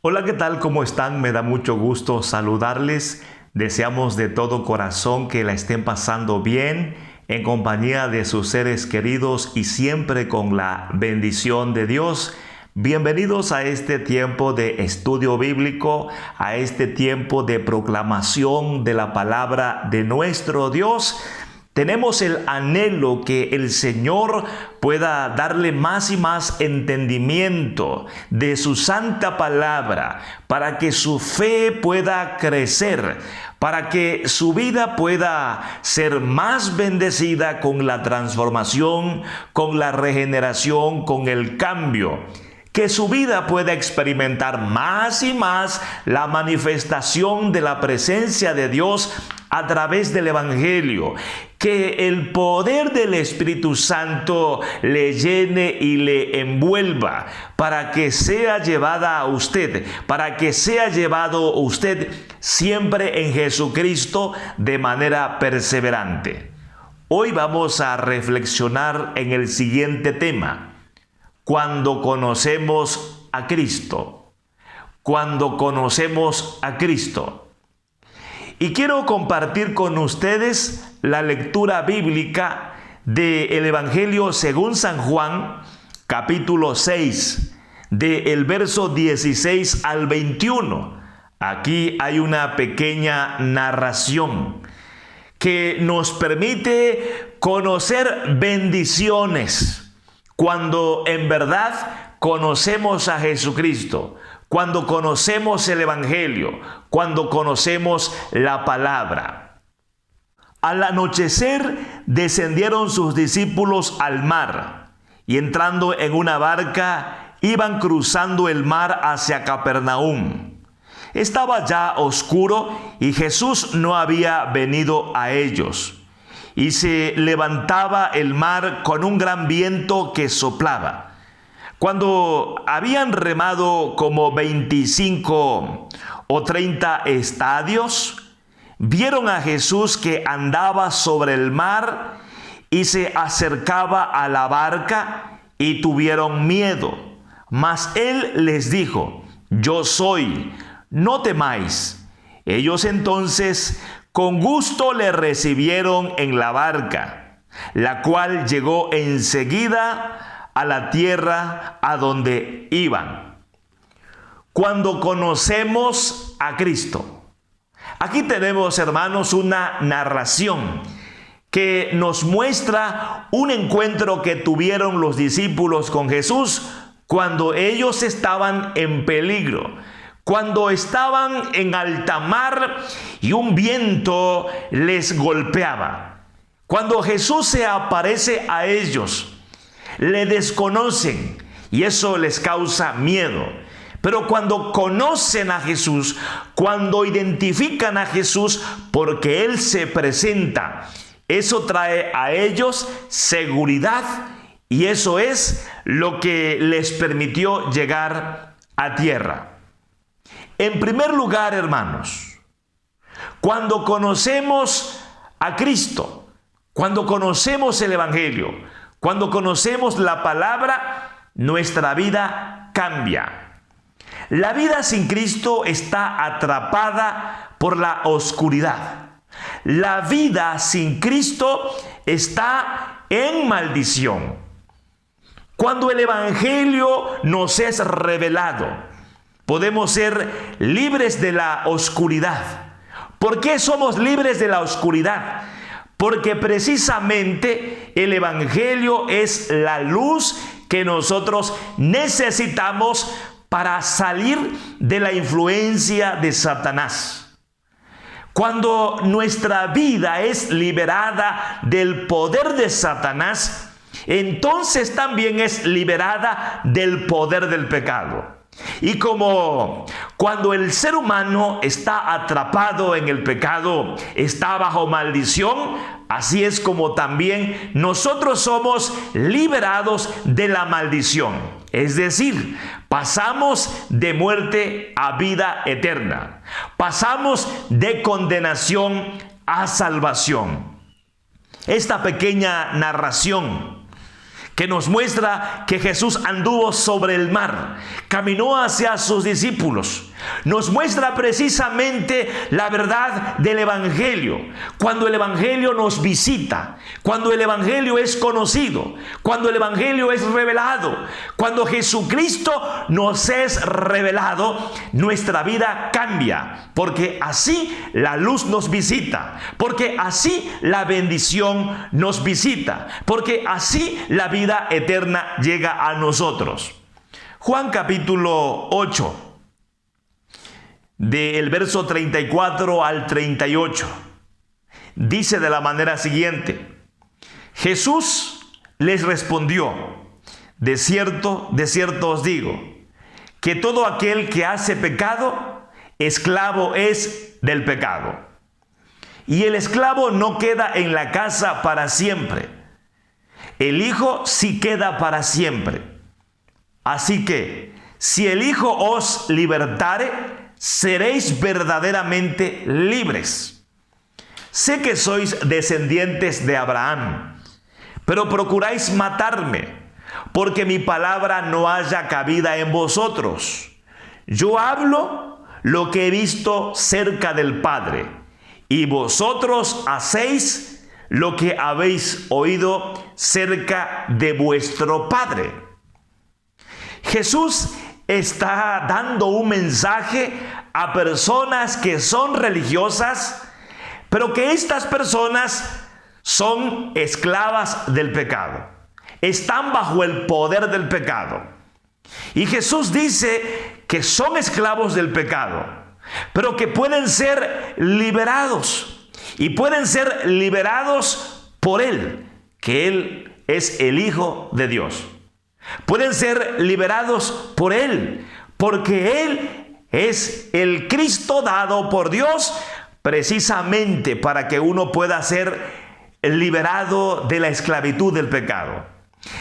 Hola, ¿qué tal? ¿Cómo están? Me da mucho gusto saludarles. Deseamos de todo corazón que la estén pasando bien en compañía de sus seres queridos y siempre con la bendición de Dios. Bienvenidos a este tiempo de estudio bíblico, a este tiempo de proclamación de la palabra de nuestro Dios. Tenemos el anhelo que el Señor pueda darle más y más entendimiento de su santa palabra para que su fe pueda crecer, para que su vida pueda ser más bendecida con la transformación, con la regeneración, con el cambio. Que su vida pueda experimentar más y más la manifestación de la presencia de Dios a través del Evangelio. Que el poder del Espíritu Santo le llene y le envuelva para que sea llevada a usted, para que sea llevado usted siempre en Jesucristo de manera perseverante. Hoy vamos a reflexionar en el siguiente tema. Cuando conocemos a Cristo. Cuando conocemos a Cristo. Y quiero compartir con ustedes la lectura bíblica del Evangelio según San Juan, capítulo 6, del verso 16 al 21. Aquí hay una pequeña narración que nos permite conocer bendiciones. Cuando en verdad conocemos a Jesucristo, cuando conocemos el Evangelio, cuando conocemos la palabra. Al anochecer descendieron sus discípulos al mar y entrando en una barca iban cruzando el mar hacia Capernaum. Estaba ya oscuro y Jesús no había venido a ellos. Y se levantaba el mar con un gran viento que soplaba. Cuando habían remado como 25 o 30 estadios, vieron a Jesús que andaba sobre el mar y se acercaba a la barca y tuvieron miedo. Mas él les dijo: yo soy, no temáis. Ellos entonces con gusto le recibieron en la barca, la cual llegó enseguida a la tierra a donde iban. Cuando conocemos a Cristo. Aquí tenemos, hermanos, una narración que nos muestra un encuentro que tuvieron los discípulos con Jesús cuando ellos estaban en peligro. Cuando estaban en alta mar y un viento les golpeaba. Cuando Jesús se aparece a ellos, le desconocen y eso les causa miedo. Pero cuando conocen a Jesús, cuando identifican a Jesús porque Él se presenta, eso trae a ellos seguridad y eso es lo que les permitió llegar a tierra. En primer lugar, hermanos, cuando conocemos a Cristo, cuando conocemos el Evangelio, cuando conocemos la palabra, nuestra vida cambia. La vida sin Cristo está atrapada por la oscuridad. La vida sin Cristo está en maldición. Cuando el Evangelio nos es revelado, podemos ser libres de la oscuridad. ¿Por qué somos libres de la oscuridad? Porque precisamente el Evangelio es la luz que nosotros necesitamos para salir de la influencia de Satanás. Cuando nuestra vida es liberada del poder de Satanás, entonces también es liberada del poder del pecado. Y como cuando el ser humano está atrapado en el pecado, está bajo maldición, así es como también nosotros somos liberados de la maldición. Es decir, pasamos de muerte a vida eterna. Pasamos de condenación a salvación. Esta pequeña narración que nos muestra que Jesús anduvo sobre el mar, caminó hacia sus discípulos. Nos muestra precisamente la verdad del Evangelio. Cuando el Evangelio nos visita, cuando el Evangelio es conocido, cuando el Evangelio es revelado, cuando Jesucristo nos es revelado, nuestra vida cambia, porque así la luz nos visita, porque así la bendición nos visita, porque así la vida eterna llega a nosotros. Juan capítulo 8. Del verso 34 al 38, dice de la manera siguiente: Jesús les respondió: de cierto os digo, que todo aquel que hace pecado, esclavo es del pecado. Y el esclavo no queda en la casa para siempre, el Hijo sí queda para siempre. Así que, si el Hijo os libertare, seréis verdaderamente libres. Sé que sois descendientes de Abraham, pero procuráis matarme, porque mi palabra no haya cabida en vosotros. Yo hablo lo que he visto cerca del Padre, y vosotros hacéis lo que habéis oído cerca de vuestro Padre. Jesús está dando un mensaje a personas que son religiosas, pero que estas personas son esclavas del pecado. Están bajo el poder del pecado. Y Jesús dice que son esclavos del pecado, pero que pueden ser liberados. Y pueden ser liberados por Él, que Él es el Hijo de Dios. Pueden ser liberados por Él, porque Él es el Cristo dado por Dios precisamente para que uno pueda ser liberado de la esclavitud del pecado.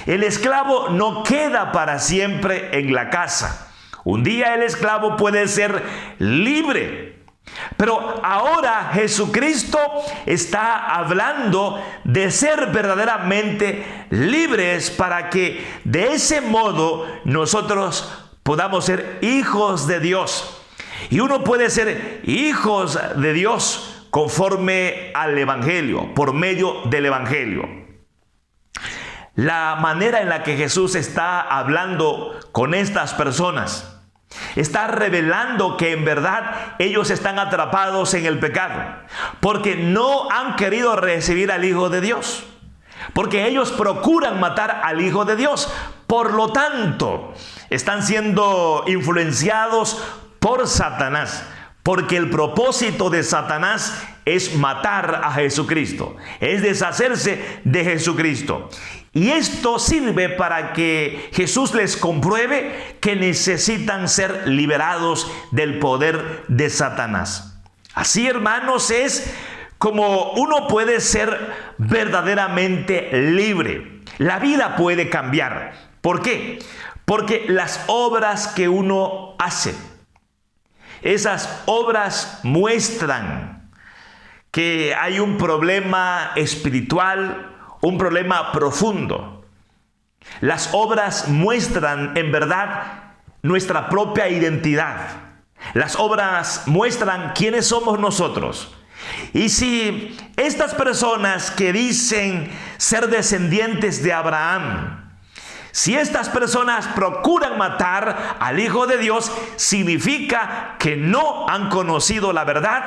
El esclavo no queda para siempre en la casa. Un día el esclavo puede ser libre. Pero ahora Jesucristo está hablando de ser verdaderamente libres para que de ese modo nosotros podamos ser hijos de Dios. Y uno puede ser hijos de Dios conforme al Evangelio, por medio del Evangelio. La manera en la que Jesús está hablando con estas personas está revelando que en verdad ellos están atrapados en el pecado, porque no han querido recibir al Hijo de Dios, porque ellos procuran matar al Hijo de Dios. Por lo tanto, están siendo influenciados por Satanás, porque el propósito de Satanás es matar a Jesucristo, es deshacerse de Jesucristo. Y esto sirve para que Jesús les compruebe que necesitan ser liberados del poder de Satanás. Así, hermanos, es como uno puede ser verdaderamente libre. La vida puede cambiar. ¿Por qué? Porque las obras que uno hace, esas obras muestran que hay un problema espiritual, un problema profundo. Las obras muestran en verdad nuestra propia identidad. Las obras muestran quiénes somos nosotros. Y si estas personas que dicen ser descendientes de Abraham, si estas personas procuran matar al Hijo de Dios, significa que no han conocido la verdad,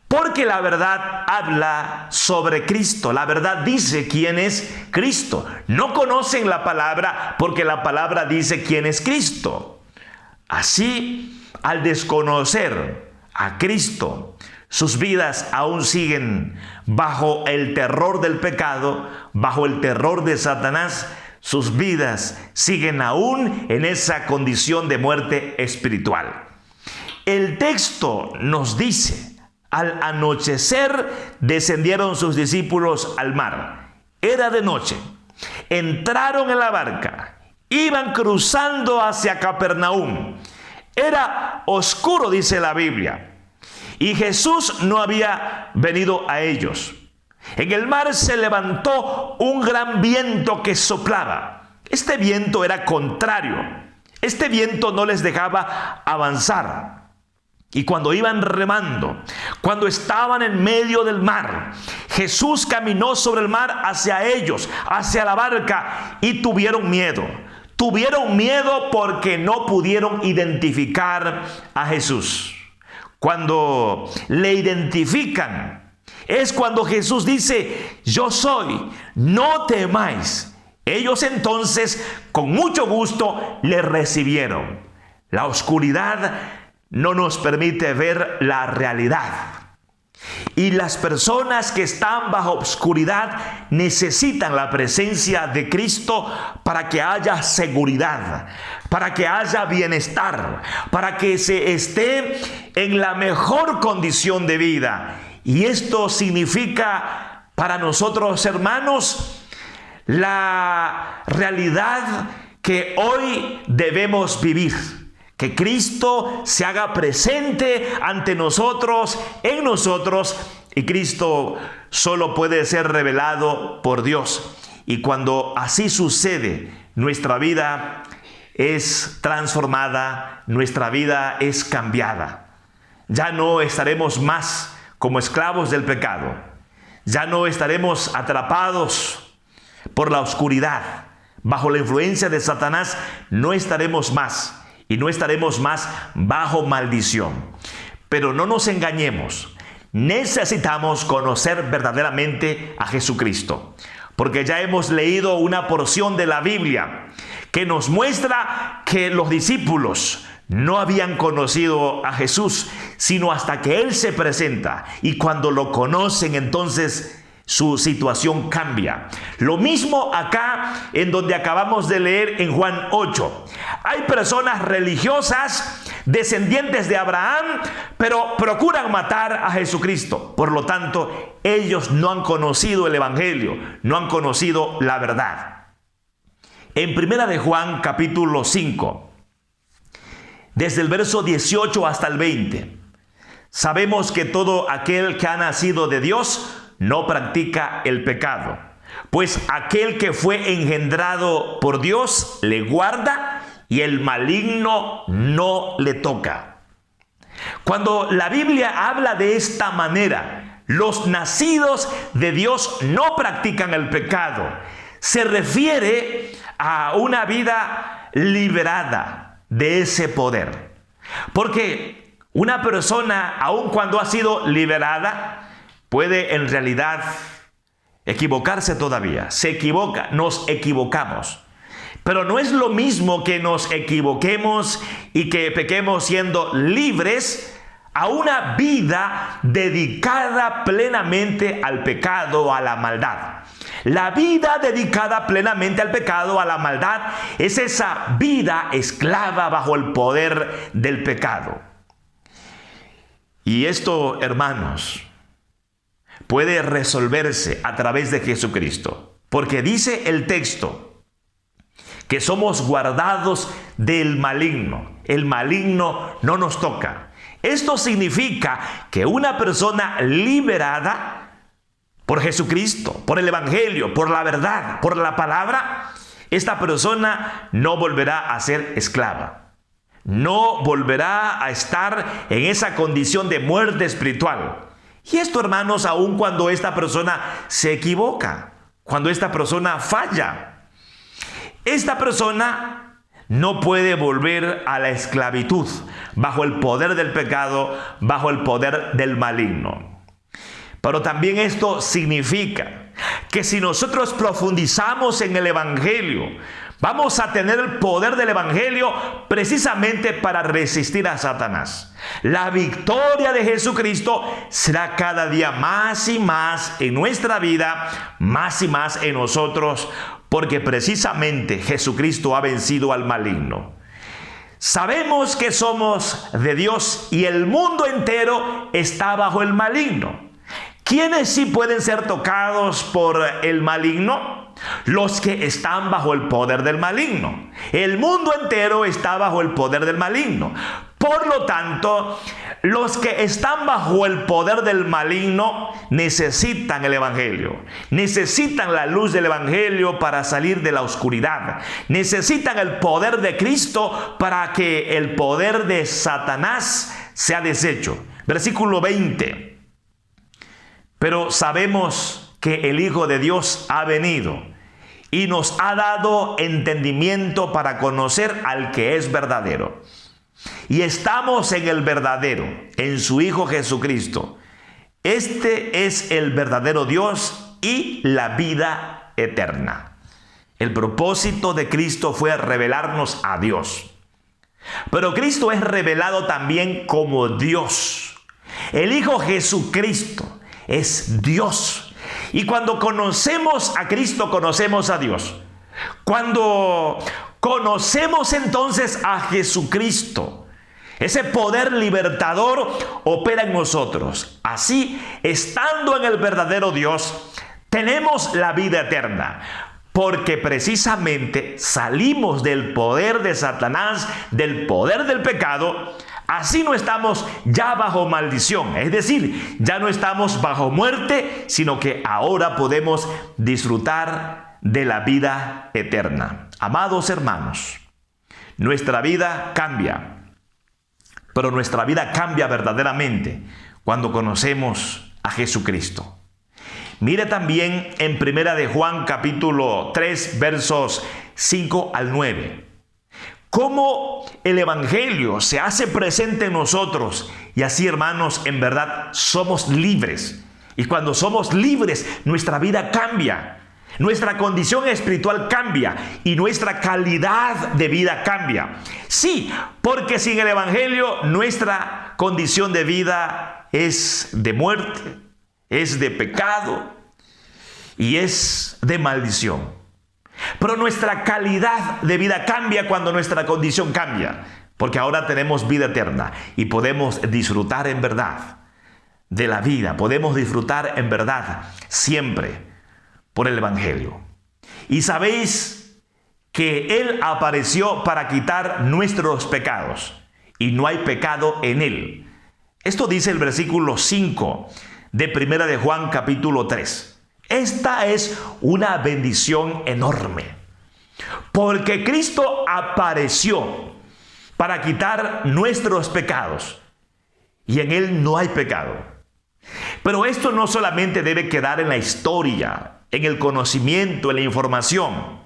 porque la verdad habla sobre Cristo. La verdad dice quién es Cristo. No conocen la palabra porque la palabra dice quién es Cristo. Así, al desconocer a Cristo, sus vidas aún siguen bajo el terror del pecado, bajo el terror de Satanás. Sus vidas siguen aún en esa condición de muerte espiritual. El texto nos dice: al anochecer descendieron sus discípulos al mar. Era de noche. Entraron en la barca. Iban cruzando hacia Capernaum. Era oscuro, dice la Biblia. Y Jesús no había venido a ellos. En el mar se levantó un gran viento que soplaba. Este viento era contrario. Este viento no les dejaba avanzar. Y cuando iban remando, cuando estaban en medio del mar, Jesús caminó sobre el mar hacia ellos, hacia la barca, y tuvieron miedo. Tuvieron miedo porque no pudieron identificar a Jesús. Cuando le identifican, es cuando Jesús dice: yo soy, no temáis. Ellos entonces, con mucho gusto, le recibieron. La oscuridad no nos permite ver la realidad. Y las personas que están bajo oscuridad necesitan la presencia de Cristo para que haya seguridad, para que haya bienestar, para que se esté en la mejor condición de vida. Y esto significa para nosotros, hermanos, la realidad que hoy debemos vivir. Que Cristo se haga presente ante nosotros, en nosotros, y Cristo solo puede ser revelado por Dios. Y cuando así sucede, nuestra vida es transformada, nuestra vida es cambiada. Ya no estaremos más como esclavos del pecado. Ya no estaremos atrapados por la oscuridad. Bajo la influencia de Satanás no estaremos más. Y no estaremos más bajo maldición. Pero no nos engañemos. Necesitamos conocer verdaderamente a Jesucristo. Porque ya hemos leído una porción de la Biblia que nos muestra que los discípulos no habían conocido a Jesús, sino hasta que Él se presenta. Y cuando lo conocen, entonces su situación cambia. Lo mismo acá en donde acabamos de leer en Juan 8. Hay personas religiosas, descendientes de Abraham, pero procuran matar a Jesucristo. Por lo tanto, ellos no han conocido el Evangelio, no han conocido la verdad. En Primera de Juan, capítulo 5, desde el verso 18 hasta el 20, sabemos que todo aquel que ha nacido de Dios no practica el pecado, pues aquel que fue engendrado por Dios le guarda y el maligno no le toca. Cuando la Biblia habla de esta manera, los nacidos de Dios no practican el pecado, se refiere a una vida liberada de ese poder. Porque una persona, aun cuando ha sido liberada, puede en realidad equivocarse todavía. Se equivoca, nos equivocamos. Pero no es lo mismo que nos equivoquemos y que pequemos siendo libres a una vida dedicada plenamente al pecado, a la maldad. La vida dedicada plenamente al pecado, a la maldad, es esa vida esclava bajo el poder del pecado. Y esto, hermanos, puede resolverse a través de Jesucristo. Porque dice el texto que somos guardados del maligno. El maligno no nos toca. Esto significa que una persona liberada por Jesucristo, por el Evangelio, por la verdad, por la palabra, esta persona no volverá a ser esclava. No volverá a estar en esa condición de muerte espiritual. Y esto, hermanos, aun cuando esta persona se equivoca, cuando esta persona falla, esta persona no puede volver a la esclavitud bajo el poder del pecado, bajo el poder del maligno. Pero también esto significa que si nosotros profundizamos en el Evangelio, vamos a tener el poder del Evangelio precisamente para resistir a Satanás. La victoria de Jesucristo será cada día más y más en nuestra vida, más y más en nosotros, porque precisamente Jesucristo ha vencido al maligno. Sabemos que somos de Dios y el mundo entero está bajo el maligno. ¿Quiénes sí pueden ser tocados por el maligno? los que están bajo el poder del maligno. El mundo entero está bajo el poder del maligno. Por lo tanto, los que están bajo el poder del maligno necesitan el evangelio. Necesitan la luz del evangelio para salir de la oscuridad. Necesitan el poder de Cristo para que el poder de Satanás sea deshecho. Versículo 20. Pero sabemos que el Hijo de Dios ha venido y nos ha dado entendimiento para conocer al que es verdadero. Y estamos en el verdadero, en su Hijo Jesucristo. Este es el verdadero Dios y la vida eterna. El propósito de Cristo fue revelarnos a Dios. Pero Cristo es revelado también como Dios. El Hijo Jesucristo es Dios. Y cuando conocemos a Cristo, conocemos a Dios. Cuando conocemos entonces a Jesucristo, ese poder libertador opera en nosotros. Así, estando en el verdadero Dios, tenemos la vida eterna. Porque precisamente salimos del poder de Satanás, del poder del pecado. Así no estamos ya bajo maldición. Es decir, ya no estamos bajo muerte, sino que ahora podemos disfrutar de la vida eterna. Amados hermanos, nuestra vida cambia. Pero nuestra vida cambia verdaderamente cuando conocemos a Jesucristo. Mire también en Primera de Juan capítulo 3 versos 5 al 9. Cómo el evangelio se hace presente en nosotros. Y así, hermanos, en verdad somos libres. Y cuando somos libres, nuestra vida cambia. Nuestra condición espiritual cambia y nuestra calidad de vida cambia. Sí, porque sin el evangelio nuestra condición de vida es de muerte, es de pecado y es de maldición. Pero nuestra calidad de vida cambia cuando nuestra condición cambia, porque ahora tenemos vida eterna y podemos disfrutar en verdad de la vida, podemos disfrutar en verdad siempre por el evangelio. Y sabéis que Él apareció para quitar nuestros pecados y no hay pecado en Él. Esto dice el versículo 5 de Primera de Juan capítulo 3. Esta es una bendición enorme, porque Cristo apareció para quitar nuestros pecados y en Él no hay pecado. Pero esto no solamente debe quedar en la historia, en el conocimiento, en la información.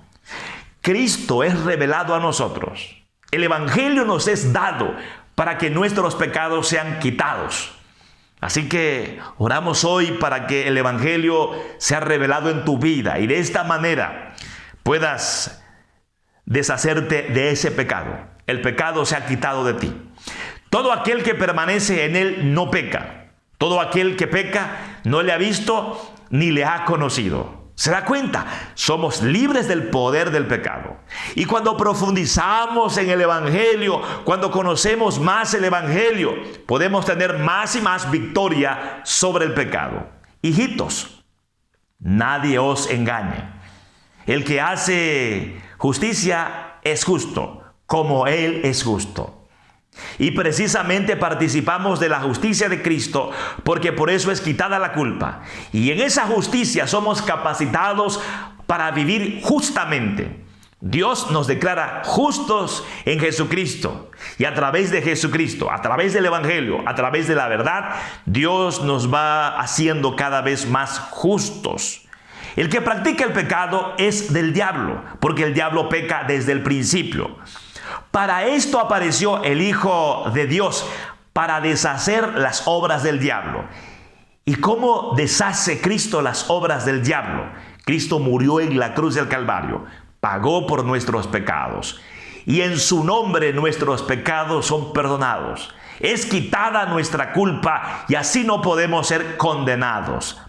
Cristo es revelado a nosotros. El evangelio nos es dado para que nuestros pecados sean quitados. Así que oramos hoy para que el evangelio sea revelado en tu vida y de esta manera puedas deshacerte de ese pecado. El pecado se ha quitado de ti. Todo aquel que permanece en él no peca. Todo aquel que peca no le ha visto ni le ha conocido. ¿Se da cuenta? Somos libres del poder del pecado. Y cuando profundizamos en el evangelio, cuando conocemos más el evangelio, podemos tener más y más victoria sobre el pecado. Hijitos, nadie os engañe. El que hace justicia es justo, como Él es justo. Y precisamente participamos de la justicia de Cristo porque por eso es quitada la culpa. Y en esa justicia somos capacitados para vivir justamente. Dios nos declara justos en Jesucristo. Y a través de Jesucristo, a través del evangelio, a través de la verdad, Dios nos va haciendo cada vez más justos. El que practica el pecado es del diablo, porque el diablo peca desde el principio. Para esto apareció el Hijo de Dios, para deshacer las obras del diablo. ¿Y cómo deshace Cristo las obras del diablo? Cristo murió en la cruz del Calvario, pagó por nuestros pecados. Y en su nombre nuestros pecados son perdonados. Es quitada nuestra culpa y así no podemos ser condenados.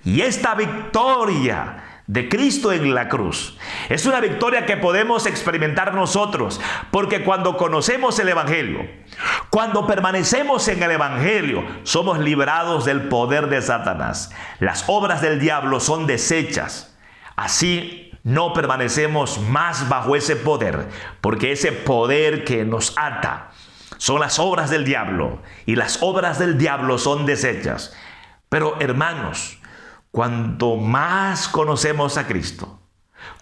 Y esta victoria de Cristo en la cruz es una victoria que podemos experimentar nosotros, porque cuando conocemos el evangelio, cuando permanecemos en el evangelio, somos liberados del poder de Satanás. Las obras del diablo son deshechas. Así no permanecemos más bajo ese poder, porque ese poder que nos ata son las obras del diablo, y las obras del diablo son deshechas. Pero hermanos, cuanto más conocemos a Cristo,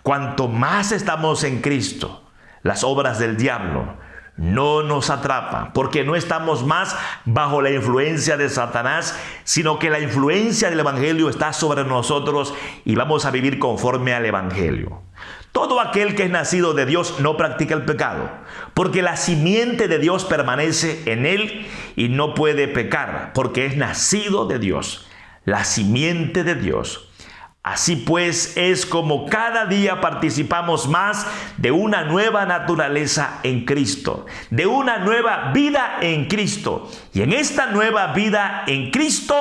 cuanto más estamos en Cristo, las obras del diablo no nos atrapan, porque no estamos más bajo la influencia de Satanás, sino que la influencia del Evangelio está sobre nosotros y vamos a vivir conforme al Evangelio. Todo aquel que es nacido de Dios no practica el pecado, porque la simiente de Dios permanece en él y no puede pecar, porque es nacido de Dios, la simiente de Dios. Así pues, es como cada día participamos más de una nueva naturaleza en Cristo, de una nueva vida en Cristo. Y en esta nueva vida en Cristo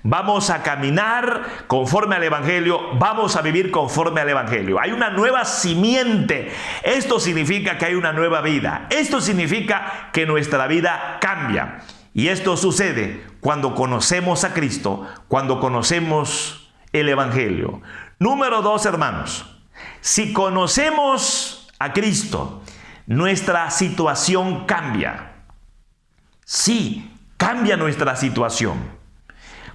vamos a caminar conforme al Evangelio, vamos a vivir conforme al Evangelio. Hay una nueva simiente. Esto significa que hay una nueva vida. Esto significa que nuestra vida cambia. Y esto sucede cuando conocemos a Cristo, cuando conocemos el Evangelio. Número 2, hermanos. Si conocemos a Cristo, nuestra situación cambia. Sí, cambia nuestra situación.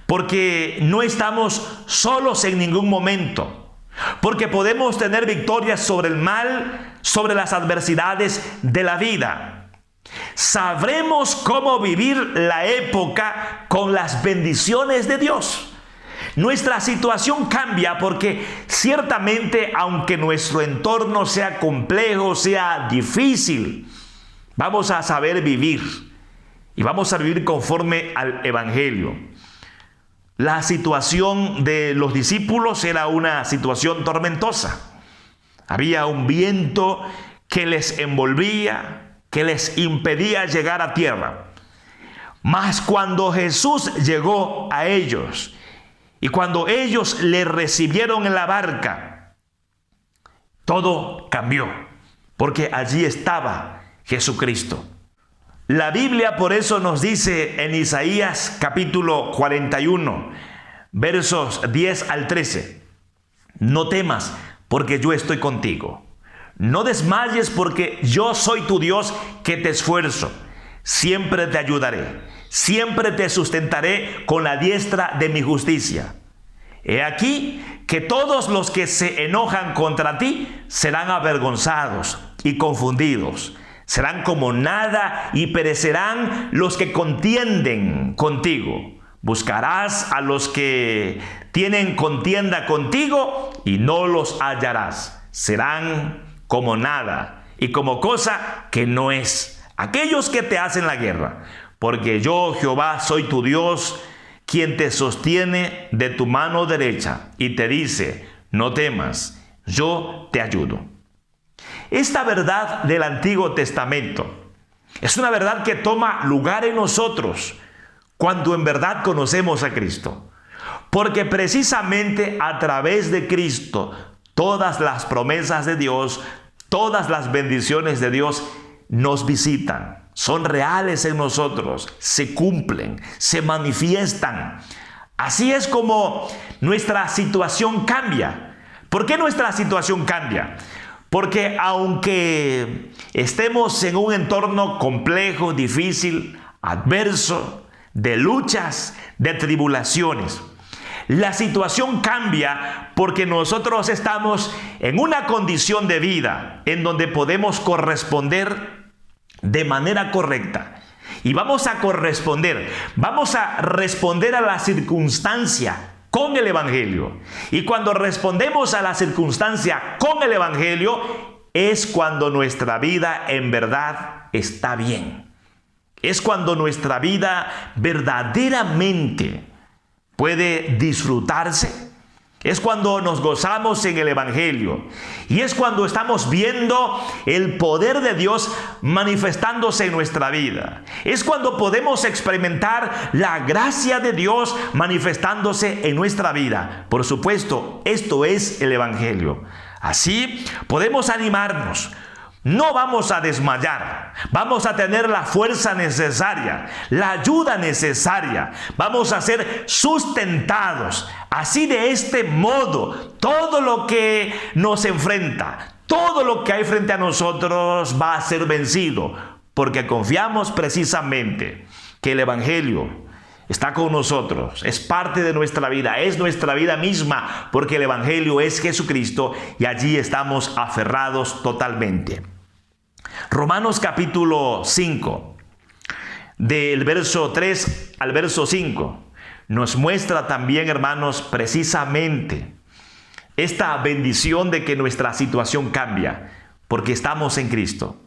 Porque no estamos solos en ningún momento. Porque podemos tener victorias sobre el mal, sobre las adversidades de la vida. Sabremos cómo vivir la época con las bendiciones de Dios. Nuestra situación cambia porque ciertamente, aunque nuestro entorno sea complejo, sea difícil, vamos a saber vivir y vamos a vivir conforme al Evangelio. La situación de los discípulos era una situación tormentosa. Había un viento que les envolvía, que les impedía llegar a tierra. Mas cuando Jesús llegó a ellos, y cuando ellos le recibieron en la barca, todo cambió, porque allí estaba Jesucristo. La Biblia por eso nos dice en Isaías capítulo 41, versos 10 al 13, no temas, porque yo estoy contigo. No desmayes, porque yo soy tu Dios que te esfuerzo. Siempre te ayudaré. Siempre te sustentaré con la diestra de mi justicia. He aquí que todos los que se enojan contra ti serán avergonzados y confundidos. Serán como nada y perecerán los que contienden contigo. Buscarás a los que tienen contienda contigo y no los hallarás. Serán como nada y como cosa que no es aquellos que te hacen la guerra. Porque yo, Jehová, soy tu Dios, quien te sostiene de tu mano derecha y te dice, no temas, yo te ayudo. Esta verdad del Antiguo Testamento es una verdad que toma lugar en nosotros cuando en verdad conocemos a Cristo. Porque precisamente a través de Cristo, todas las promesas de Dios, todas las bendiciones de Dios nos visitan. Son reales en nosotros, se cumplen, se manifiestan. Así es como nuestra situación cambia. ¿Por qué nuestra situación cambia? Porque aunque estemos en un entorno complejo, difícil, adverso, de luchas, de tribulaciones, la situación cambia porque nosotros estamos en una condición de vida en donde podemos corresponder de manera correcta. Y vamos a corresponder, vamos a responder a la circunstancia con el Evangelio. Y cuando respondemos a la circunstancia con el Evangelio, es cuando nuestra vida en verdad está bien. Es cuando nuestra vida verdaderamente puede disfrutarse. Es cuando nos gozamos en el Evangelio. Y es cuando estamos viendo el poder de Dios manifestándose en nuestra vida. Es cuando podemos experimentar la gracia de Dios manifestándose en nuestra vida. Por supuesto, esto es el Evangelio. Así podemos animarnos, No vamos a desmayar, vamos a tener la fuerza necesaria, la ayuda necesaria, vamos a ser sustentados. Así, de este modo, todo lo que nos enfrenta, todo lo que hay frente a nosotros va a ser vencido, porque confiamos precisamente que el Evangelio está con nosotros, es parte de nuestra vida, es nuestra vida misma, porque el Evangelio es Jesucristo y allí estamos aferrados totalmente. Romanos capítulo 5, del verso 3 al verso 5, nos muestra también, hermanos, precisamente esta bendición de que nuestra situación cambia, porque estamos en Cristo.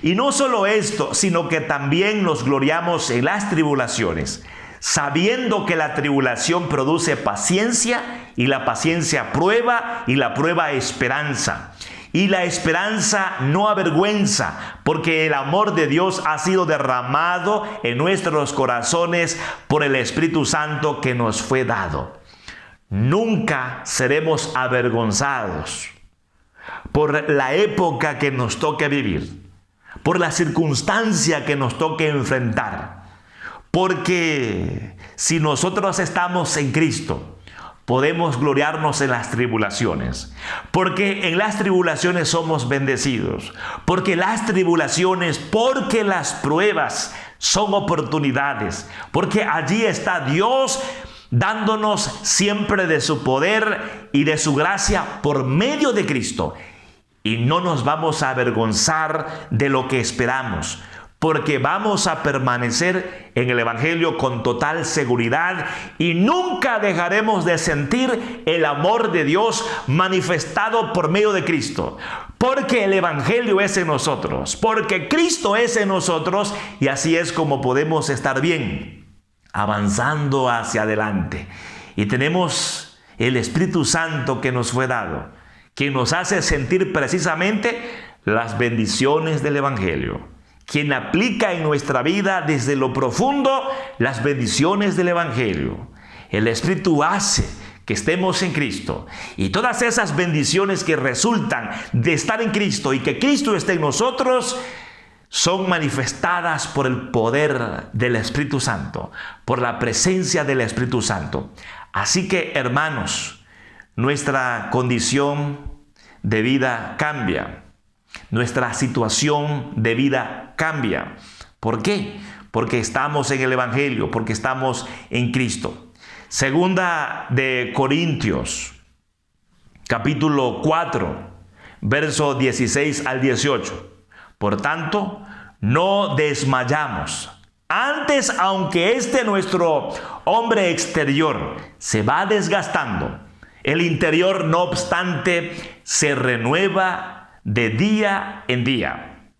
Y no solo esto, sino que también nos gloriamos en las tribulaciones, sabiendo que la tribulación produce paciencia, y la paciencia prueba, y la prueba esperanza. Y la esperanza no avergüenza, porque el amor de Dios ha sido derramado en nuestros corazones por el Espíritu Santo que nos fue dado. Nunca seremos avergonzados por la época que nos toque vivir, por la circunstancia que nos toque enfrentar. Porque si nosotros estamos en Cristo, podemos gloriarnos en las tribulaciones. Porque en las tribulaciones somos bendecidos. Porque las tribulaciones, porque las pruebas son oportunidades. Porque allí está Dios dándonos siempre de su poder y de su gracia por medio de Cristo. Y no nos vamos a avergonzar de lo que esperamos, porque vamos a permanecer en el Evangelio con total seguridad y nunca dejaremos de sentir el amor de Dios manifestado por medio de Cristo. Porque el Evangelio es en nosotros, porque Cristo es en nosotros, y así es como podemos estar bien, avanzando hacia adelante. Y tenemos el Espíritu Santo que nos fue dado, que nos hace sentir precisamente las bendiciones del Evangelio, quien aplica en nuestra vida desde lo profundo las bendiciones del Evangelio. El Espíritu hace que estemos en Cristo, y todas esas bendiciones que resultan de estar en Cristo y que Cristo esté en nosotros son manifestadas por el poder del Espíritu Santo, por la presencia del Espíritu Santo. Así que, hermanos, nuestra condición de vida cambia. Nuestra situación de vida cambia. ¿Por qué? Porque estamos en el Evangelio, porque estamos en Cristo. Segunda de Corintios, capítulo 4, verso 16 al 18. Por tanto, no desmayamos. Antes, aunque nuestro hombre exterior se va desgastando, el interior, no obstante, se renueva de día en día.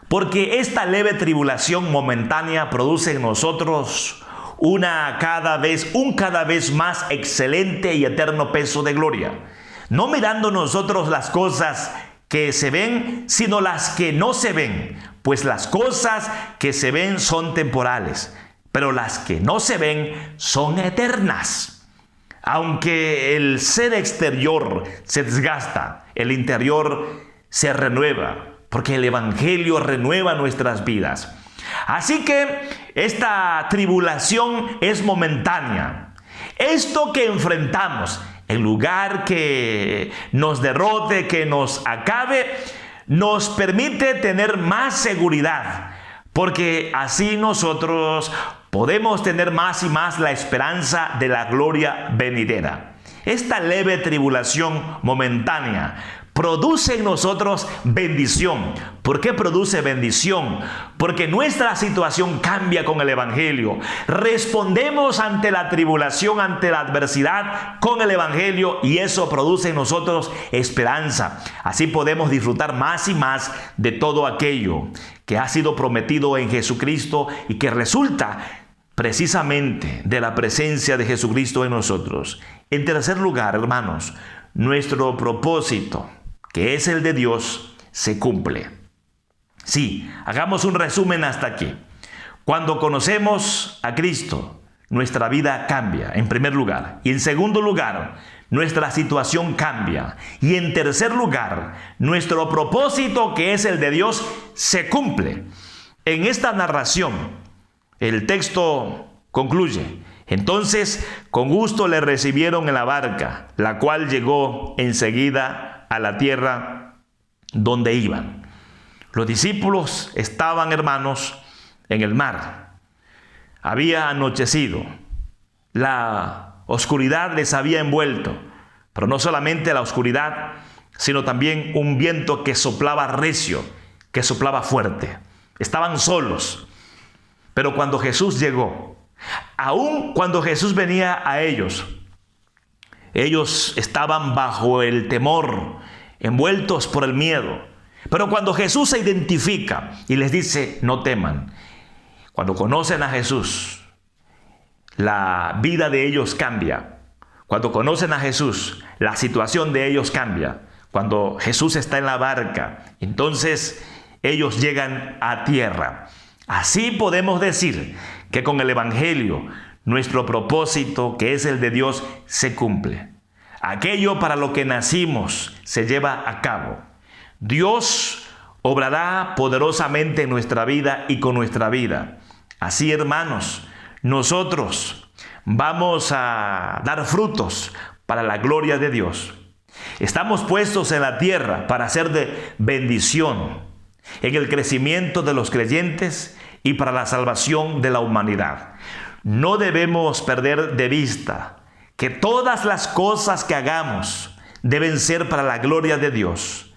Porque esta leve tribulación momentánea produce en nosotros un cada vez más excelente y eterno peso de gloria. No mirando nosotros las cosas que se ven, sino las que no se ven. Pues las cosas que se ven son temporales, pero las que no se ven son eternas. Aunque el ser exterior se desgasta, el interior se renueva, porque el Evangelio renueva nuestras vidas. Así que esta tribulación es momentánea. Esto que enfrentamos, en lugar que nos derrote, que nos acabe, nos permite tener más seguridad, porque así nosotros podemos tener más y más la esperanza de la gloria venidera. Esta leve tribulación momentánea produce en nosotros bendición. ¿Por qué produce bendición? Porque nuestra situación cambia con el Evangelio. Respondemos ante la tribulación, ante la adversidad con el Evangelio, y eso produce en nosotros esperanza. Así podemos disfrutar más y más de todo aquello que ha sido prometido en Jesucristo y que resulta precisamente de la presencia de Jesucristo en nosotros. En tercer lugar, hermanos, nuestro propósito, que es el de Dios, se cumple. Sí, hagamos un resumen hasta aquí. Cuando conocemos a Cristo, nuestra vida cambia, en primer lugar. Y en segundo lugar, nuestra situación cambia. Y en tercer lugar, nuestro propósito, que es el de Dios, se cumple. En esta narración, el texto concluye: entonces con gusto le recibieron en la barca, la cual llegó enseguida a la tierra donde iban. Los discípulos estaban, hermanos, en el mar. Había anochecido. La oscuridad les había envuelto, pero no solamente la oscuridad, sino también un viento que soplaba recio, que soplaba fuerte. Estaban solos. Pero cuando Jesús llegó, aun cuando Jesús venía a ellos estaban bajo el temor, envueltos por el miedo. Pero cuando Jesús se identifica y les dice: no teman, cuando conocen a Jesús, la vida de ellos cambia. Cuando conocen a Jesús, la situación de ellos cambia. Cuando Jesús está en la barca, entonces ellos llegan a tierra. Así podemos decir que con el Evangelio nuestro propósito, que es el de Dios, se cumple. Aquello para lo que nacimos se lleva a cabo. Dios obrará poderosamente en nuestra vida y con nuestra vida. Así, hermanos, nosotros vamos a dar frutos para la gloria de Dios. Estamos puestos en la tierra para ser de bendición en el crecimiento de los creyentes y para la salvación de la humanidad. No debemos perder de vista que todas las cosas que hagamos deben ser para la gloria de Dios,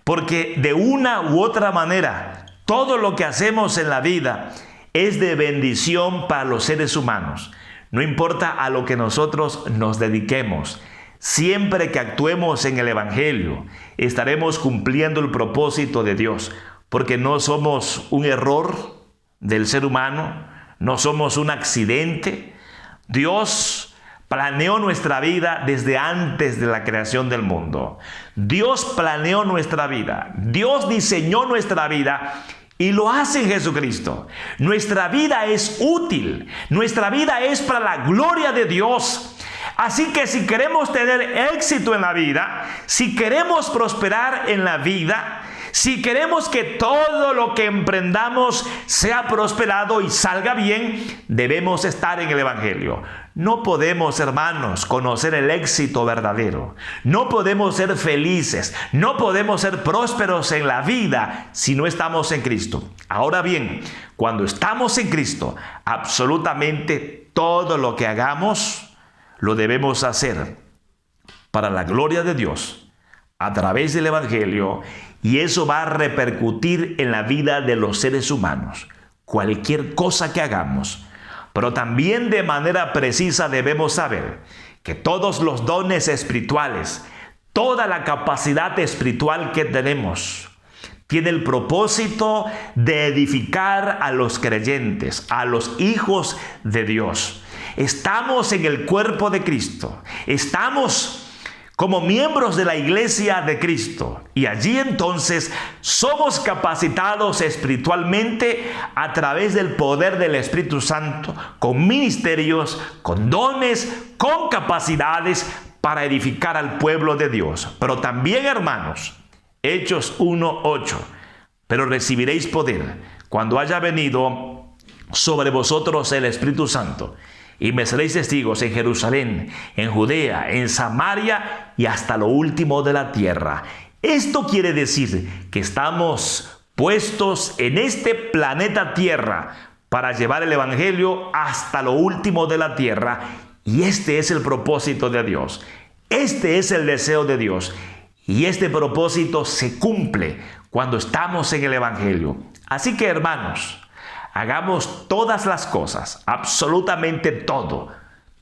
porque de una u otra manera todo lo que hacemos en la vida es de bendición para los seres humanos. No importa a lo que nosotros nos dediquemos, siempre que actuemos en el Evangelio, estaremos cumpliendo el propósito de Dios, porque no somos un error del ser humano, no somos un accidente. Dios planeó nuestra vida desde antes de la creación del mundo. Dios planeó nuestra vida, Dios diseñó nuestra vida. Y lo hace en Jesucristo. Nuestra vida es útil. Nuestra vida es para la gloria de Dios. Así que si queremos tener éxito en la vida, si queremos prosperar en la vida, si queremos que todo lo que emprendamos sea prosperado y salga bien, debemos estar en el Evangelio. No podemos, hermanos, conocer el éxito verdadero. No podemos ser felices. No podemos ser prósperos en la vida si no estamos en Cristo. Ahora bien, cuando estamos en Cristo, absolutamente todo lo que hagamos lo debemos hacer para la gloria de Dios a través del Evangelio, y eso va a repercutir en la vida de los seres humanos. Cualquier cosa que hagamos. Pero también de manera precisa debemos saber que todos los dones espirituales, toda la capacidad espiritual que tenemos, tiene el propósito de edificar a los creyentes, a los hijos de Dios. Estamos en el cuerpo de Cristo. Estamos como miembros de la iglesia de Cristo, y allí entonces somos capacitados espiritualmente a través del poder del Espíritu Santo, con ministerios, con dones, con capacidades para edificar al pueblo de Dios. Pero también, hermanos, Hechos 1:8, pero recibiréis poder cuando haya venido sobre vosotros el Espíritu Santo, y me seréis testigos en Jerusalén, en Judea, en Samaria y hasta lo último de la tierra. Esto quiere decir que estamos puestos en este planeta Tierra para llevar el Evangelio hasta lo último de la tierra. Y este es el propósito de Dios. Este es el deseo de Dios. Y este propósito se cumple cuando estamos en el Evangelio. Así que, hermanos, hagamos todas las cosas, absolutamente todo,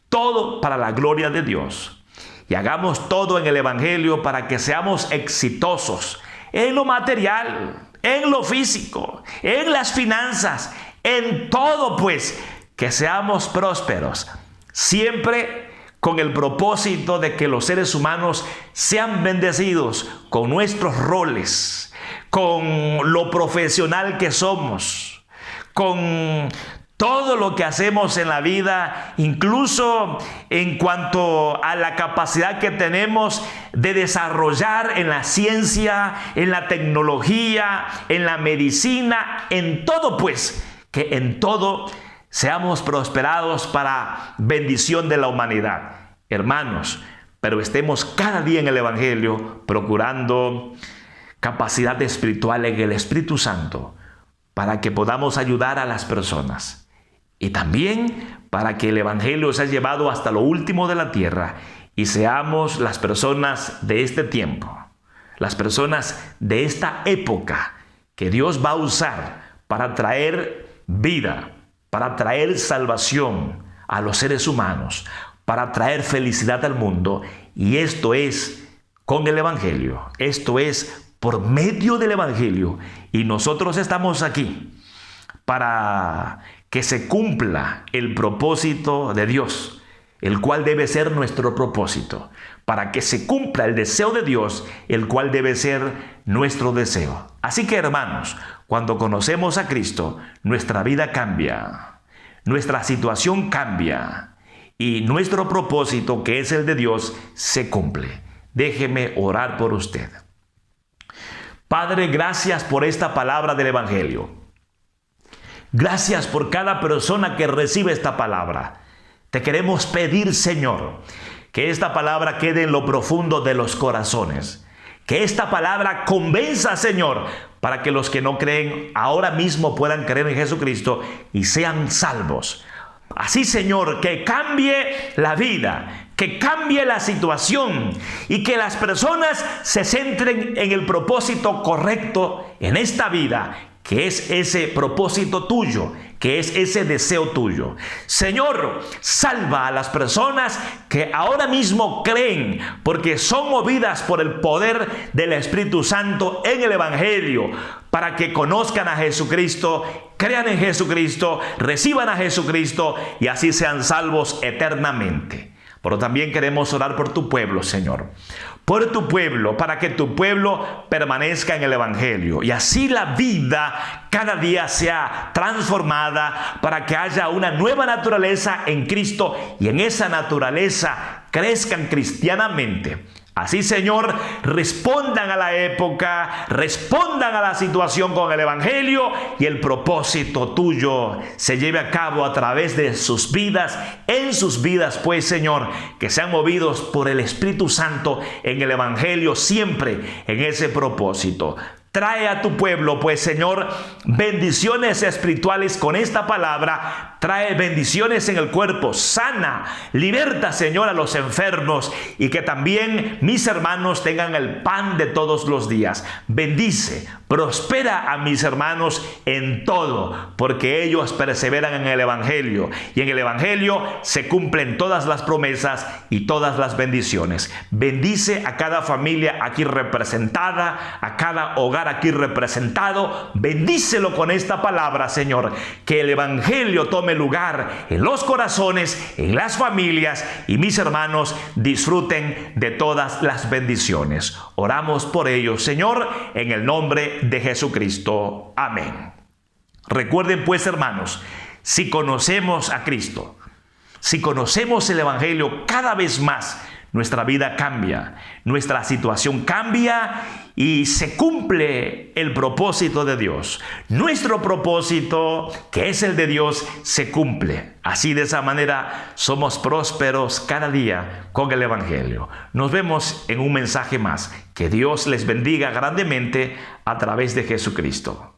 todo para la gloria de Dios. Y hagamos todo en el Evangelio para que seamos exitosos en lo material, en lo físico, en las finanzas, en todo, pues, que seamos prósperos, siempre con el propósito de que los seres humanos sean bendecidos con nuestros roles, con lo profesional que somos, con todo lo que hacemos en la vida, incluso en cuanto a la capacidad que tenemos de desarrollar en la ciencia, en la tecnología, en la medicina, en todo pues, que en todo seamos prosperados para bendición de la humanidad. Hermanos, pero estemos cada día en el Evangelio procurando capacidad espiritual en el Espíritu Santo para que podamos ayudar a las personas y también para que el Evangelio sea llevado hasta lo último de la tierra y seamos las personas de este tiempo, las personas de esta época que Dios va a usar para traer vida, para traer salvación a los seres humanos, para traer felicidad al mundo. Y esto es con el Evangelio, esto es por medio del Evangelio. Y nosotros estamos aquí para que se cumpla el propósito de Dios, el cual debe ser nuestro propósito, para que se cumpla el deseo de Dios, el cual debe ser nuestro deseo. Así que, hermanos, cuando conocemos a Cristo, nuestra vida cambia, nuestra situación cambia y nuestro propósito, que es el de Dios, se cumple. Déjeme orar por usted. Padre, gracias por esta palabra del Evangelio. Gracias por cada persona que recibe esta palabra. Te queremos pedir, Señor, que esta palabra quede en lo profundo de los corazones. Que esta palabra convenza, Señor, para que los que no creen ahora mismo puedan creer en Jesucristo y sean salvos. Así, Señor, que cambie la vida, que cambie la situación y que las personas se centren en el propósito correcto en esta vida, que es ese propósito tuyo, que es ese deseo tuyo. Señor, salva a las personas que ahora mismo creen, porque son movidas por el poder del Espíritu Santo en el Evangelio, para que conozcan a Jesucristo, crean en Jesucristo, reciban a Jesucristo y así sean salvos eternamente. Pero también queremos orar por tu pueblo, Señor. Por tu pueblo, para que tu pueblo permanezca en el Evangelio. Y así la vida cada día sea transformada, para que haya una nueva naturaleza en Cristo y en esa naturaleza crezcan cristianamente. Así, Señor, respondan a la época, respondan a la situación con el Evangelio y el propósito tuyo se lleve a cabo a través de sus vidas, en sus vidas, pues, Señor, que sean movidos por el Espíritu Santo en el Evangelio, siempre en ese propósito. Trae a tu pueblo, pues, Señor, bendiciones espirituales con esta palabra. Trae bendiciones en el cuerpo, sana, liberta, Señor, a los enfermos y que también mis hermanos tengan el pan de todos los días. Bendice, prospera a mis hermanos en todo, porque ellos perseveran en el Evangelio y en el Evangelio se cumplen todas las promesas y todas las bendiciones. Bendice a cada familia aquí representada, a cada hogar aquí representado. Bendícelo con esta palabra, Señor, que el Evangelio tome lugar en los corazones, en las familias, y mis hermanos disfruten de todas las bendiciones. Oramos por ellos, Señor, en el nombre de Jesucristo. Amén. Recuerden, pues, hermanos, si conocemos a Cristo, si conocemos el Evangelio, cada vez más nuestra vida cambia, nuestra situación cambia y se cumple el propósito de Dios. Nuestro propósito, que es el de Dios, se cumple. Así, de esa manera, somos prósperos cada día con el Evangelio. Nos vemos en un mensaje más. Que Dios les bendiga grandemente a través de Jesucristo.